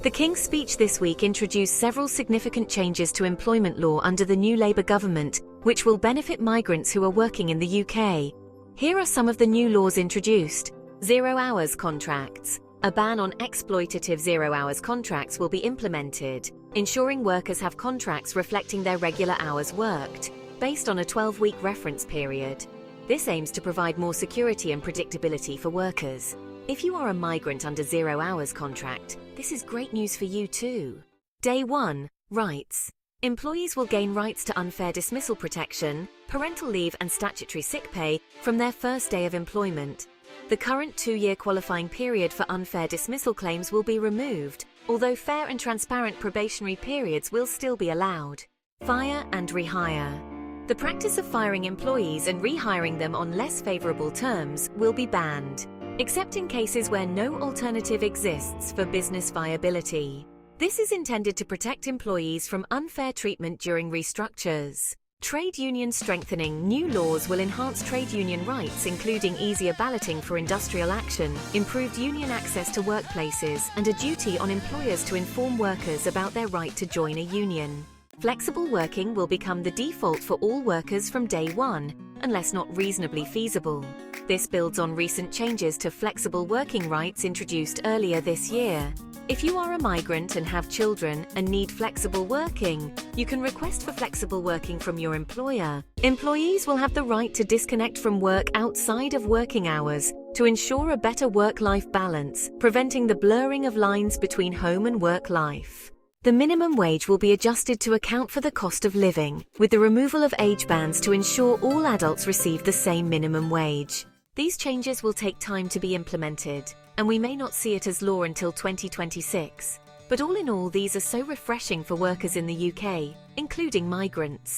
The King's speech this week introduced several significant changes to employment law under the new Labour government, which will benefit migrants who are working in the UK. Here are some of the new laws introduced. 0 hours contracts. A ban on exploitative 0 hours contracts will be implemented, ensuring workers have contracts reflecting their regular hours worked, based on a 12-week reference period. This aims to provide more security and predictability for workers. If you are a migrant under 0 hours contract, this is great news for you too. Day 1. Rights. Employees will gain rights to unfair dismissal protection, parental leave and statutory sick pay from their first day of employment. The current 2-year qualifying period for unfair dismissal claims will be removed, although fair and transparent probationary periods will still be allowed. Fire and rehire. The practice of firing employees and rehiring them on less favourable terms will be banned, except in cases where no alternative exists for business viability. This is intended to protect employees from unfair treatment during restructures. Trade union strengthening. New laws will enhance trade union rights, including easier balloting for industrial action, improved union access to workplaces, and a duty on employers to inform workers about their right to join a union. Flexible working will become the default for all workers from day 1, unless not reasonably feasible. This builds on recent changes to flexible working rights introduced earlier this year. If you are a migrant and have children and need flexible working, you can request for flexible working from your employer. Employees will have the right to disconnect from work outside of working hours to ensure a better work-life balance, preventing the blurring of lines between home and work life. The minimum wage will be adjusted to account for the cost of living, with the removal of age bands to ensure all adults receive the same minimum wage. These changes will take time to be implemented, and we may not see it as law until 2026. But all in all, these are so refreshing for workers in the UK, including migrants.